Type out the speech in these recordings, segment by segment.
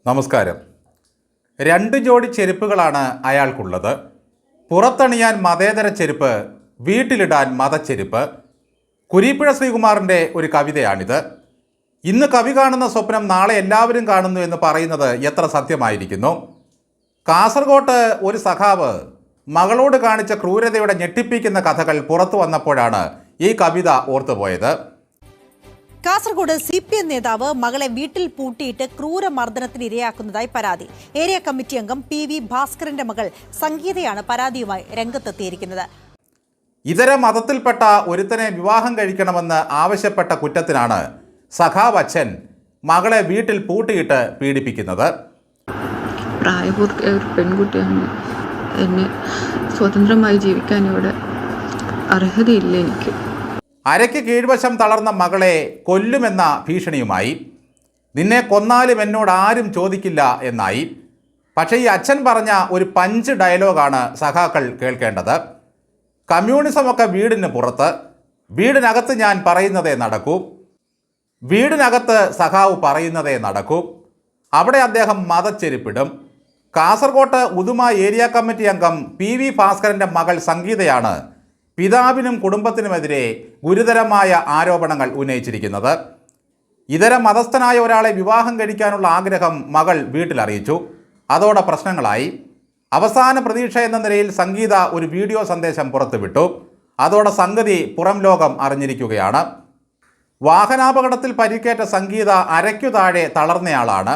നമസ്കാരം. 2 ജോഡി ചെരുപ്പുകളാണ് അയാൾക്കുള്ളത്. പുറത്തണിയാൻ മതേതര ചെരുപ്പ്, വീട്ടിലിടാൻ മതച്ചെരുപ്പ്. കുരീപ്പുഴ ശ്രീകുമാറിൻ്റെ ഒരു കവിതയാണിത്. ഇന്ന് കവി കാണുന്ന സ്വപ്നം നാളെ എല്ലാവരും കാണുന്നു എന്ന് പറയുന്നത് എത്ര സത്യമായിരിക്കുന്നു. കാസർഗോട്ട് ഒരു സഖാവ് മകളോട് കാണിച്ച ക്രൂരതയുടെ ഞെട്ടിപ്പിക്കുന്ന കഥകൾ പുറത്തു വന്നപ്പോഴാണ് ഈ കവിത ഓർത്തുപോയത്. കാസർഗോഡ് CPM നേതാവ് മകളെ വീട്ടിൽ പൂട്ടിയിട്ട് ക്രൂരമർദ്ദനത്തിന് ഇരയാക്കുന്നതായി പരാതി. ഏരിയ കമ്മിറ്റി അംഗം PV ഭാസ്കരന്റെ മകൾ സംഗീതയാണ് പരാതിയുമായി രംഗത്തെത്തിയിരിക്കുന്നത്. ഇതര മതത്തിൽപ്പെട്ട ഒരുത്തനെ വിവാഹം കഴിക്കണമെന്ന് ആവശ്യപ്പെട്ട കുറ്റത്തിനാണ് സഖാവ് അച്ഛൻ മകളെ വീട്ടിൽ പൂട്ടിയിട്ട് പീഡിപ്പിക്കുന്നത്. പ്രായപൂർത്തിയായ ഒരു പെൺകുട്ടിയാണ്. എന്നെ സ്വതന്ത്രമായി ജീവിക്കാൻ ഇവിടെ അർഹതയില്ല എനിക്ക്. അരയ്ക്ക് കീഴ്വശം തളർന്ന മകളെ കൊല്ലുമെന്ന ഭീഷണിയുമായി. നിന്നെ കൊന്നാലും എന്നോട് ആരും ചോദിക്കില്ല എന്നായി. പക്ഷേ ഈ അച്ഛൻ പറഞ്ഞ ഒരു പഞ്ച് ഡയലോഗാണ് സഖാക്കൾ കേൾക്കേണ്ടത്. കമ്മ്യൂണിസമൊക്കെ വീടിന് പുറത്ത്, വീടിനകത്ത് ഞാൻ പറയുന്നതേ നടക്കൂ. വീടിനകത്ത് സഖാവ് പറയുന്നതേ നടക്കൂ. അവിടെ അദ്ദേഹം മതച്ചെരുപ്പിടും. കാസർഗോട്ട് ഉദുമ ഏരിയ കമ്മിറ്റി അംഗം PV ഭാസ്കരൻ്റെ മകൾ സംഗീതയാണ് പിതാവിനും കുടുംബത്തിനുമെതിരെ ഗുരുതരമായ ആരോപണങ്ങൾ ഉന്നയിച്ചിരിക്കുന്നത്. ഇതര മതസ്ഥനായ ഒരാളെ വിവാഹം കഴിക്കാനുള്ള ആഗ്രഹം മകൾ വീട്ടിലറിയിച്ചു. അതോടെ പ്രശ്നങ്ങളായി. അവസാന പ്രതീക്ഷ എന്ന നിലയിൽ സംഗീത ഒരു വീഡിയോ സന്ദേശം പുറത്തുവിട്ടു. അതോടെ സംഗതി പുറം ലോകം അറിഞ്ഞിരിക്കുകയാണ്. വാഹനാപകടത്തിൽ പരിക്കേറ്റ സംഗീത അരയ്ക്കു താഴെ തളർന്നയാളാണ്.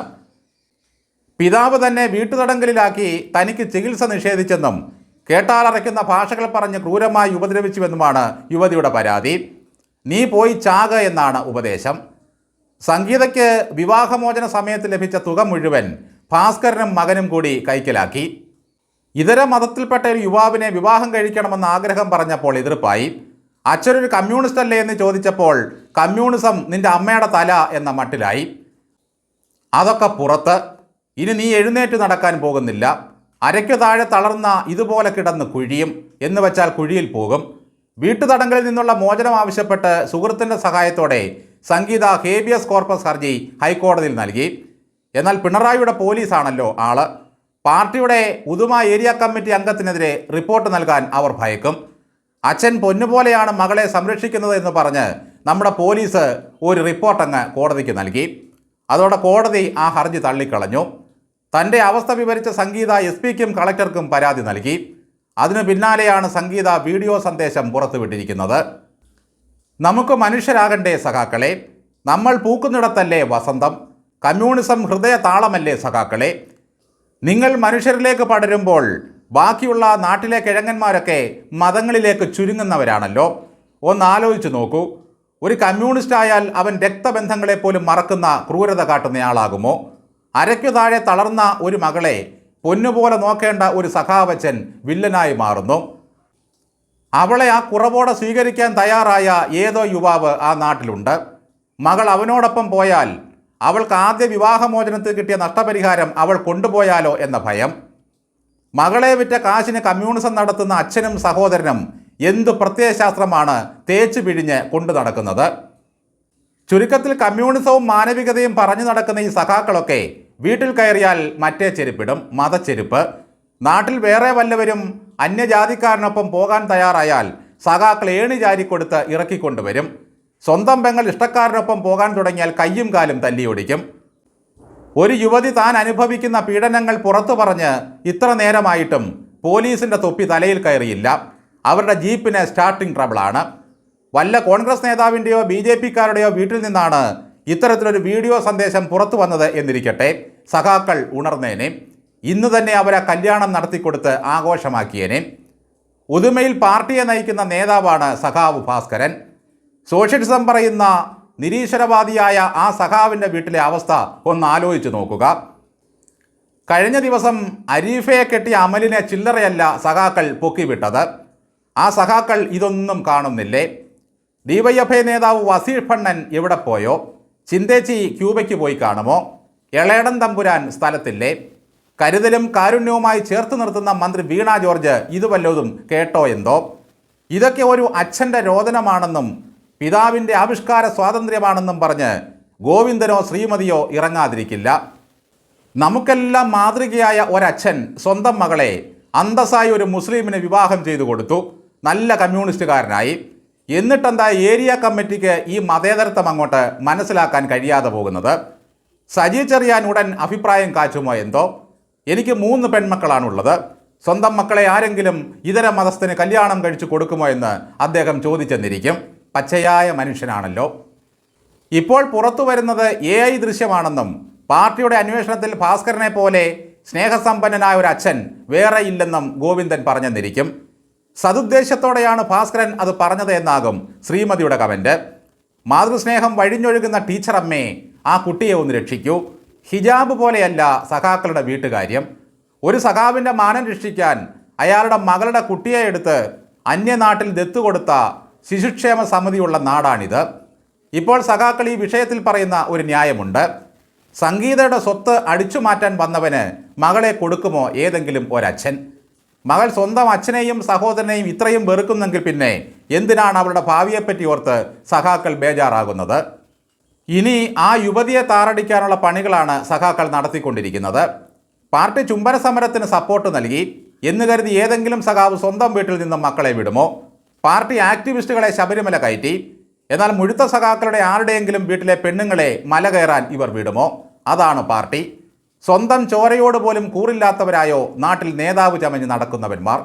പിതാവ് തന്നെ വീട്ടുതടങ്കലിലാക്കി തനിക്ക് ചികിത്സ നിഷേധിച്ചെന്നും കേട്ടാലറയ്ക്കുന്ന ഭാഷകൾ പറഞ്ഞ് ക്രൂരമായി ഉപദ്രവിച്ചുവെന്നുമാണ് യുവതിയുടെ പരാതി. നീ പോയി ചാക എന്നാണ് ഉപദേശം. സംഗീതയ്ക്ക് വിവാഹമോചന സമയത്ത് ലഭിച്ച തുക മുഴുവൻ ഭാസ്കരനും മകനും കൂടി കൈക്കലാക്കി. ഇതര മതത്തിൽപ്പെട്ട ഒരു യുവാവിനെ വിവാഹം കഴിക്കണമെന്ന് ആഗ്രഹം പറഞ്ഞപ്പോൾ എതിർപ്പായി. അച്ഛനൊരു കമ്മ്യൂണിസ്റ്റ് അല്ലേ എന്ന് ചോദിച്ചപ്പോൾ കമ്മ്യൂണിസം നിന്റെ അമ്മയുടെ തല എന്ന മട്ടിലായി. അതൊക്കെ പുറത്ത്. ഇനി നീ എഴുന്നേറ്റ് നടക്കാൻ പോകുന്നില്ല. അരയ്ക്കു താഴെ തളർന്ന ഇതുപോലെ കിടന്ന് കുഴിയും എന്ന് വെച്ചാൽ കുഴിയിൽ പോകും. വീട്ടുതടങ്കലിൽ നിന്നുള്ള മോചനം ആവശ്യപ്പെട്ട് സുഹൃത്തിൻ്റെ സഹായത്തോടെ സംഗീത ഹേബിയസ് കോർപ്പസ് ഹർജി ഹൈക്കോടതിയിൽ നൽകി. എന്നാൽ പിണറായിയുടെ പോലീസാണല്ലോ ആള്. പാർട്ടിയുടെ ഉദുമ ഏരിയ കമ്മിറ്റി അംഗത്തിനെതിരെ റിപ്പോർട്ട് നൽകാൻ അവർ ഭയക്കും. അച്ഛൻ പൊന്നുപോലെയാണ് മകളെ സംരക്ഷിക്കുന്നത് എന്ന് പറഞ്ഞ് നമ്മുടെ പോലീസ് ഒരു റിപ്പോർട്ടങ്ങ് കോടതിക്ക് നൽകി. അതോടെ കോടതി ആ ഹർജി തള്ളിക്കളഞ്ഞു. തൻ്റെ അവസ്ഥ വിവരിച്ച സംഗീത SP-ക്കും കളക്ടർക്കും പരാതി നൽകി. അതിനു പിന്നാലെയാണ് സംഗീത വീഡിയോ സന്ദേശം പുറത്തുവിട്ടിരിക്കുന്നത്. നമുക്ക് മനുഷ്യരാകണ്ടേ സഖാക്കളെ? നമ്മൾ പൂക്കുന്നിടത്തല്ലേ വസന്തം? കമ്മ്യൂണിസം ഹൃദയ താളമല്ലേ സഖാക്കളെ? നിങ്ങൾ മനുഷ്യരിലേക്ക് പടരുമ്പോൾ ബാക്കിയുള്ള നാട്ടിലെ കിഴങ്ങന്മാരൊക്കെ മതങ്ങളിലേക്ക് ചുരുങ്ങുന്നവരാണല്ലോ. ഒന്നാലോചിച്ച് നോക്കൂ. ഒരു കമ്മ്യൂണിസ്റ്റ് ആയാൽ അവൻ രക്തബന്ധങ്ങളെപ്പോലും മറക്കുന്ന ക്രൂരത കാട്ടുന്നയാളാകുമോ? അരയ്ക്കു താഴെ തളർന്ന ഒരു മകളെ പൊന്നുപോലെ നോക്കേണ്ട ഒരു സഖാവച്ചൻ വില്ലനായി മാറുന്നു. അവളെ ആ കുറവോടെ സ്വീകരിക്കാൻ തയ്യാറായ ഏതോ യുവാവ് ആ നാട്ടിലുണ്ട്. മകൾ അവനോടൊപ്പം പോയാൽ അവൾക്ക് ആദ്യ വിവാഹമോചനത്തിൽ കിട്ടിയ നഷ്ടപരിഹാരം അവൾ കൊണ്ടുപോയാലോ എന്ന ഭയം. മകളെ വിറ്റ കാശിന് കമ്മ്യൂണിസം നടത്തുന്ന അച്ഛനും സഹോദരനും എന്തു പ്രത്യയശാസ്ത്രമാണ് തേച്ചു പിഴിഞ്ഞ് കൊണ്ടു നടക്കുന്നത്. ചുരുക്കത്തിൽ കമ്മ്യൂണിസവും മാനവികതയും പറഞ്ഞു നടക്കുന്ന ഈ സഖാക്കളൊക്കെ വീട്ടിൽ കയറിയാൽ മറ്റേ ചെരുപ്പിടും, മതച്ചെരുപ്പ്. നാട്ടിൽ വേറെ വല്ലവരും അന്യജാതിക്കാരനൊപ്പം പോകാൻ തയ്യാറായാൽ സഖാക്കൾ ഏണി ചാരിക്കൊടുത്ത് ഇറക്കിക്കൊണ്ടുവരും. സ്വന്തം പെങ്ങൾ ഇഷ്ടക്കാരനൊപ്പം പോകാൻ തുടങ്ങിയാൽ കയ്യും കാലും തല്ലിയൊടിക്കും. ഒരു യുവതി താൻ അനുഭവിക്കുന്ന പീഡനങ്ങൾ പുറത്തു പറഞ്ഞ് ഇത്ര നേരമായിട്ടും പോലീസിൻ്റെ തൊപ്പി തലയിൽ കയറിയില്ല. അവരുടെ ജീപ്പിന് സ്റ്റാർട്ടിംഗ് ട്രബിളാണ്. വല്ല കോൺഗ്രസ് നേതാവിൻ്റെയോ BJP-ക്കാരുടെയോ വീട്ടിൽ നിന്നാണ് ഇത്തരത്തിലൊരു വീഡിയോ സന്ദേശം പുറത്തു വന്നത് എന്നിരിക്കട്ടെ, സഖാക്കൾ ഉണർന്നേനെ. ഇന്ന് തന്നെ അവരെ കല്യാണം നടത്തിക്കൊടുത്ത് ആഘോഷമാക്കിയേനെ. ഉദുമയിൽ പാർട്ടിയെ നയിക്കുന്ന നേതാവാണ് സഖാവ് ഭാസ്കരൻ. സോഷ്യലിസം പറയുന്ന നിരീശ്വരവാദിയായ ആ സഖാവിൻ്റെ വീട്ടിലെ അവസ്ഥ ഒന്ന് ആലോചിച്ച് നോക്കുക. കഴിഞ്ഞ ദിവസം അരീഫയെ കെട്ടിയ അമലിനെ ചില്ലറയല്ല സഖാക്കൾ പൊക്കിവിട്ടത്. ആ സഖാക്കൾ ഇതൊന്നും കാണുന്നില്ലേ? DYFI നേതാവ് വസീർ ഭണ്ണൻ എവിടെ പോയോ? ചിന്തേച്ചി ക്യൂബയ്ക്ക് പോയി കാണുമോ? എളേടൻ തമ്പുരാൻ സ്ഥലത്തില്ലേ? കരുതലും കാരുണ്യവുമായി ചേർത്ത് നിർത്തുന്ന മന്ത്രി വീണ ജോർജ് ഇത് വല്ലതും കേട്ടോ എന്തോ? ഇതൊക്കെ ഒരു അച്ഛൻ്റെ രോദനമാണെന്നും പിതാവിൻ്റെ ആവിഷ്കാര സ്വാതന്ത്ര്യമാണെന്നും പറഞ്ഞ് ഗോവിന്ദനോ ശ്രീമതിയോ ഇറങ്ങാതിരിക്കില്ല. നമുക്കെല്ലാം മാതൃകയായ ഒരച്ഛൻ സ്വന്തം മകളെ അന്തസ്സായി ഒരു മുസ്ലിമിന് വിവാഹം ചെയ്തു കൊടുത്തു, നല്ല കമ്മ്യൂണിസ്റ്റുകാരനായി. എന്നിട്ടെന്താ ഏരിയ കമ്മിറ്റിക്ക് ഈ മതേതരത്വം അങ്ങോട്ട് മനസ്സിലാക്കാൻ കഴിയാതെ പോകുന്നത്? സജി ചെറിയാൻ ഉടൻ അഭിപ്രായം കാച്ചുമോ എന്തോ? എനിക്ക് 3 പെൺമക്കളാണുള്ളത്, സ്വന്തം മക്കളെ ആരെങ്കിലും ഇതര മതസ്ഥന് കല്യാണം കഴിച്ചു കൊടുക്കുമോ എന്ന് അദ്ദേഹം ചോദിച്ചെന്നിരിക്കും. പച്ചയായ മനുഷ്യനാണല്ലോ. ഇപ്പോൾ പുറത്തു വരുന്നത് AI ദൃശ്യമാണെന്നും പാർട്ടിയുടെ അന്വേഷണത്തിൽ ഭാസ്കരനെ പോലെ സ്നേഹസമ്പന്നനായ ഒരു അച്ഛൻ വേറെ ഇല്ലെന്നും ഗോവിന്ദൻ പറഞ്ഞെന്നിരിക്കും. സതുദ്ദേശത്തോടെയാണ് ഭാസ്കരൻ അത് പറഞ്ഞത് എന്നാകും ശ്രീമതിയുടെ കമൻറ്റ്. മാതൃസ്നേഹം വഴിഞ്ഞൊഴുകുന്ന ടീച്ചറമ്മേ, ആ കുട്ടിയെ ഒന്ന് രക്ഷിക്കൂ. ഹിജാബ് പോലെയല്ല സഖാക്കളുടെ വീട്ടുകാര്യം. ഒരു സഖാവിൻ്റെ മാനം രക്ഷിക്കാൻ അയാളുടെ മകളുടെ കുട്ടിയെ എടുത്ത് അന്യനാട്ടിൽ ദത്തു കൊടുത്ത ശിശുക്ഷേമ സമിതിയുള്ള നാടാണിത്. ഇപ്പോൾ സഖാക്കൾ ഈ വിഷയത്തിൽ പറയുന്ന ഒരു ന്യായമുണ്ട്. സംഗീതയുടെ സ്വത്ത് അടിച്ചു മാറ്റാൻ വന്നവന് മകളെ കൊടുക്കുമോ ഏതെങ്കിലും ഒരച്ഛൻ? മകൾ സ്വന്തം അച്ഛനെയും സഹോദരനെയും ഇത്രയും വെറുക്കുന്നെങ്കിൽ പിന്നെ എന്തിനാണ് അവളുടെ ഭാവിയെപ്പറ്റി ഓർത്ത് സഖാക്കൾ ബേജാറാകുന്നത്? ഇനി ആ യുവതിയെ താറടിക്കാനുള്ള പണികളാണ് സഖാക്കൾ നടത്തിക്കൊണ്ടിരിക്കുന്നത്. പാർട്ടി ചുംബന സമരത്തിന് സപ്പോർട്ട് നൽകി എന്ന് കരുതി ഏതെങ്കിലും സഖാവ് സ്വന്തം വീട്ടിൽ നിന്നും മക്കളെ വിടുമോ? പാർട്ടി ആക്ടിവിസ്റ്റുകളെ ശബരിമല കയറ്റി, എന്നാൽ മുഴുത്ത സഖാക്കളുടെ ആരുടെയെങ്കിലും വീട്ടിലെ പെണ്ണുങ്ങളെ മല കയറാൻ ഇവർ വിടുമോ? അതാണ് പാർട്ടി. സ്വന്തം ചോരയോട് പോലും കൂറില്ലാത്തവരായോ നാട്ടിൽ നേതാവ് ചമഞ്ഞ് നടക്കുന്നവന്മാർ.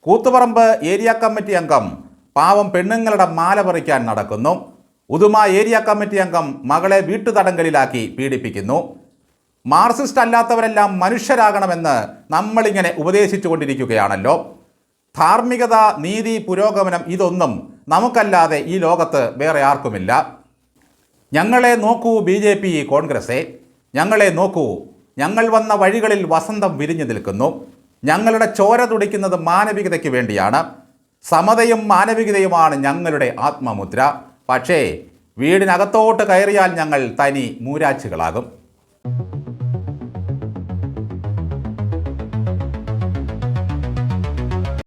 കൂത്തുപറമ്പ് ഏരിയ കമ്മിറ്റി അംഗം പാവം പെണ്ണുങ്ങളുടെ മാല പറിക്കാൻ നടക്കുന്നു. ഉദുമ ഏരിയ കമ്മിറ്റി അംഗം മകളെ വീട്ടുതടങ്കലിലാക്കി പീഡിപ്പിക്കുന്നു. മാർക്സിസ്റ്റ് അല്ലാത്തവരെല്ലാം മനുഷ്യരാകണമെന്ന് നമ്മളിങ്ങനെ ഉപദേശിച്ചു കൊണ്ടിരിക്കുകയാണല്ലോ. ധാർമ്മികത, നീതി, പുരോഗമനം ഇതൊന്നും നമുക്കല്ലാതെ ഈ ലോകത്ത് വേറെ ആർക്കുമില്ല. ഞങ്ങളെ നോക്കൂ BJP, കോൺഗ്രസേ, ഞങ്ങളെ നോക്കൂ. ഞങ്ങൾ വന്ന വഴികളിൽ വസന്തം വിരിഞ്ഞു നിൽക്കുന്നു. ഞങ്ങളുടെ ചോര തുടിക്കുന്നത് മാനവികതയ്ക്ക് വേണ്ടിയാണ്. സമതയും മാനവികതയുമാണ് ഞങ്ങളുടെ ആത്മമുദ്ര. പക്ഷേ വീടിനകത്തോട്ട് കയറിയാൽ ഞങ്ങൾ തനി മൂരാച്ചികളാകും.